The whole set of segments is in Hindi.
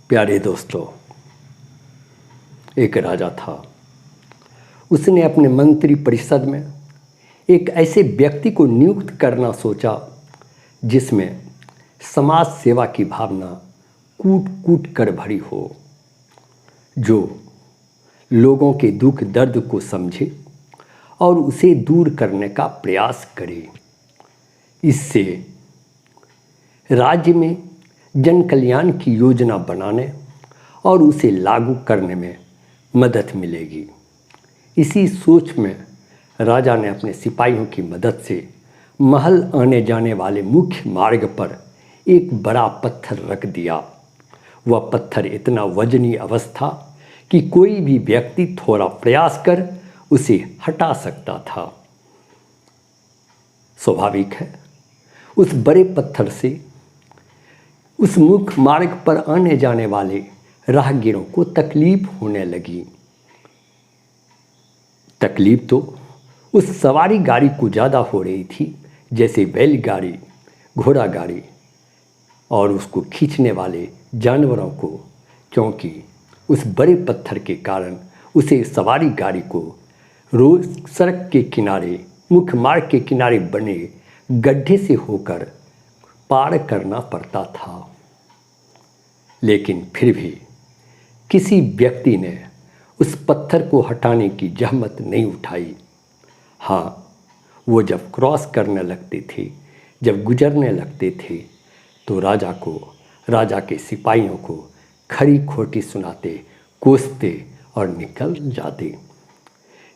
प्यारे दोस्तों, एक राजा था। उसने अपने मंत्री परिषद में एक ऐसे व्यक्ति को नियुक्त करना सोचा जिसमें समाज सेवा की भावना कूट कूट कर भरी हो, जो लोगों के दुख दर्द को समझे और उसे दूर करने का प्रयास करे। इससे राज्य में जन कल्याण की योजना बनाने और उसे लागू करने में मदद मिलेगी। इसी सोच में राजा ने अपने सिपाहियों की मदद से महल आने जाने वाले मुख्य मार्ग पर एक बड़ा पत्थर रख दिया। वह पत्थर इतना वजनी अवस्था कि कोई भी व्यक्ति थोड़ा प्रयास कर उसे हटा सकता था। स्वाभाविक है, उस बड़े पत्थर से उस मुख्य मार्ग पर आने जाने वाले राहगीरों को तकलीफ होने लगी। तकलीफ तो उस सवारी गाड़ी को ज़्यादा हो रही थी, जैसे बैलगाड़ी, घोड़ा गाड़ी और उसको खींचने वाले जानवरों को, क्योंकि उस बड़े पत्थर के कारण उसे सवारी गाड़ी को रोज सड़क के किनारे, मुख्य मार्ग के किनारे बने गड्ढे से होकर पार करना पड़ता था। लेकिन फिर भी किसी व्यक्ति ने उस पत्थर को हटाने की जहमत नहीं उठाई। हाँ, वो जब क्रॉस करने लगते थे, जब गुजरने लगते थे, तो राजा के सिपाहियों को खरी खोटी सुनाते, कोसते और निकल जाते।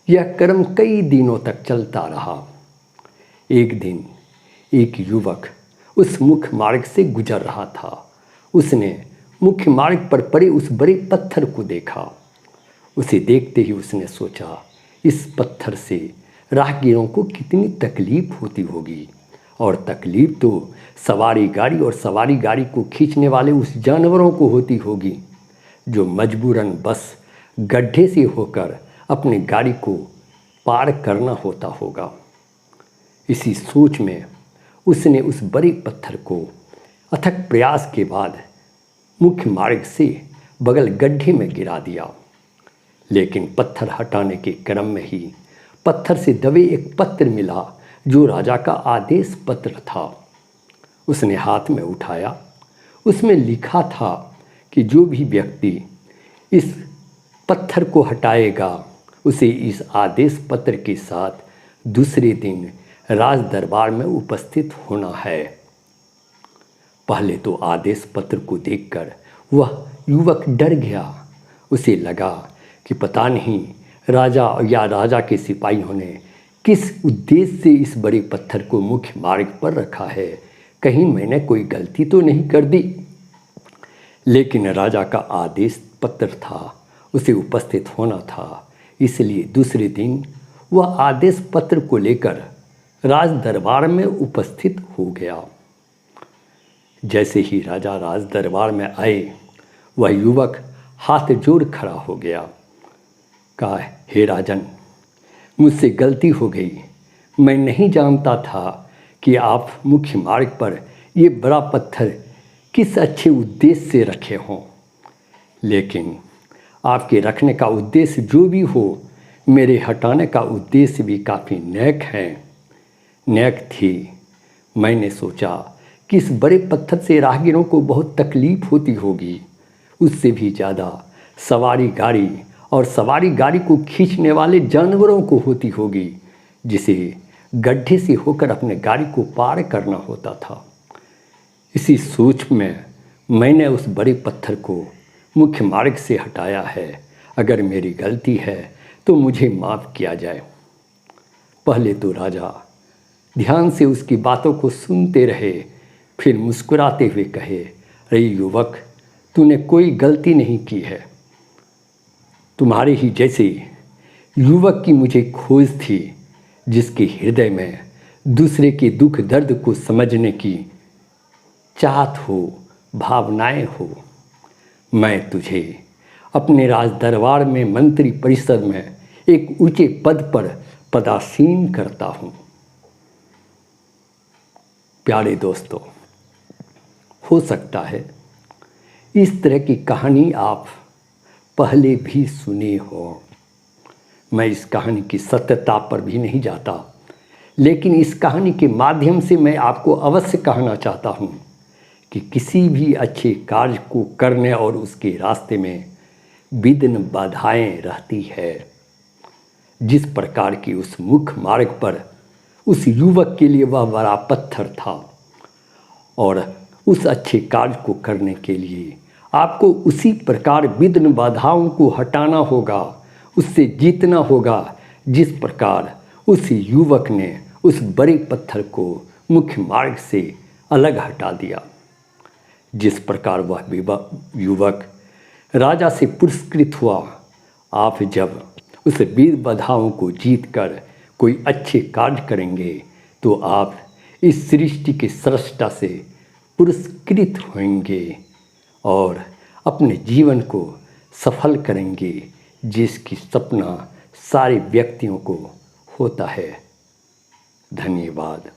यह क्रम कई दिनों तक चलता रहा। एक दिन एक युवक उस मुख्य मार्ग से गुजर रहा था। उसने मुख्य मार्ग पर पड़े उस बड़े पत्थर को देखा। उसे देखते ही उसने सोचा, इस पत्थर से राहगीरों को कितनी तकलीफ होती होगी, और तकलीफ तो सवारी गाड़ी और सवारी गाड़ी को खींचने वाले उस जानवरों को होती होगी, जो मजबूरन बस गड्ढे से होकर अपने गाड़ी को पार करना होता होगा। इसी सोच में उसने उस बड़े पत्थर को अथक प्रयास के बाद मुख्य मार्ग से बगल गड्ढे में गिरा दिया। लेकिन पत्थर हटाने के क्रम में ही पत्थर से दबे एक पत्र मिला, जो राजा का आदेश पत्र था। उसने हाथ में उठाया। उसमें लिखा था कि जो भी व्यक्ति इस पत्थर को हटाएगा, उसे इस आदेश पत्र के साथ दूसरे दिन राज दरबार में उपस्थित होना है। पहले तो आदेश पत्र को देखकर वह युवक डर गया। उसे लगा कि पता नहीं राजा या राजा के सिपाहियों ने किस उद्देश्य से इस बड़े पत्थर को मुख्य मार्ग पर रखा है। कहीं मैंने कोई गलती तो नहीं कर दी। लेकिन राजा का आदेश पत्र था, उसे उपस्थित होना था, इसलिए दूसरे दिन वह आदेश पत्र को लेकर राज दरबार में उपस्थित हो गया। जैसे ही राजा राज दरबार में आए, वह युवक हाथ जोड़ खड़ा हो गया। कहा, हे राजन, मुझसे गलती हो गई। मैं नहीं जानता था कि आप मुख्य मार्ग पर ये बड़ा पत्थर किस अच्छे उद्देश्य से रखे हों। लेकिन आपके रखने का उद्देश्य जो भी हो, मेरे हटाने का उद्देश्य भी काफ़ी नेक थी। मैंने सोचा कि इस बड़े पत्थर से राहगीरों को बहुत तकलीफ होती होगी, उससे भी ज़्यादा सवारी गाड़ी और सवारी गाड़ी को खींचने वाले जानवरों को होती होगी, जिसे गड्ढे से होकर अपने गाड़ी को पार करना होता था। इसी सोच में मैंने उस बड़े पत्थर को मुख्य मार्ग से हटाया है। अगर मेरी गलती है तो मुझे माफ़ किया जाए। पहले तो राजा ध्यान से उसकी बातों को सुनते रहे, फिर मुस्कुराते हुए कहे, अरे युवक, तूने कोई गलती नहीं की है। तुम्हारे ही जैसे युवक की मुझे खोज थी, जिसके हृदय में दूसरे के दुख दर्द को समझने की चाहत हो, भावनाएं हो। मैं तुझे अपने राज दरबार में मंत्री परिषद में एक ऊंचे पद पर पदासीन करता हूँ। प्यारे दोस्तों, हो सकता है इस तरह की कहानी आप पहले भी सुने हो। मैं इस कहानी की सत्यता पर भी नहीं जाता, लेकिन इस कहानी के माध्यम से मैं आपको अवश्य कहना चाहता हूँ कि किसी भी अच्छे कार्य को करने और उसके रास्ते में विघ्न बाधाएं रहती है। जिस प्रकार की उस मुख्य मार्ग पर उस युवक के लिए वह बड़ा पत्थर था, और उस अच्छे कार्य को करने के लिए आपको उसी प्रकार विघ्न बाधाओं को हटाना होगा, उससे जीतना होगा, जिस प्रकार उस युवक ने उस बड़े पत्थर को मुख्य मार्ग से अलग हटा दिया। जिस प्रकार वह युवक राजा से पुरस्कृत हुआ, आप जब उस वीर बाधाओं को जीत कर कोई अच्छे कार्य करेंगे तो आप इस सृष्टि के स्रष्टा से पुरस्कृत होंगे और अपने जीवन को सफल करेंगे, जिसकी सपना सारे व्यक्तियों को होता है। धन्यवाद।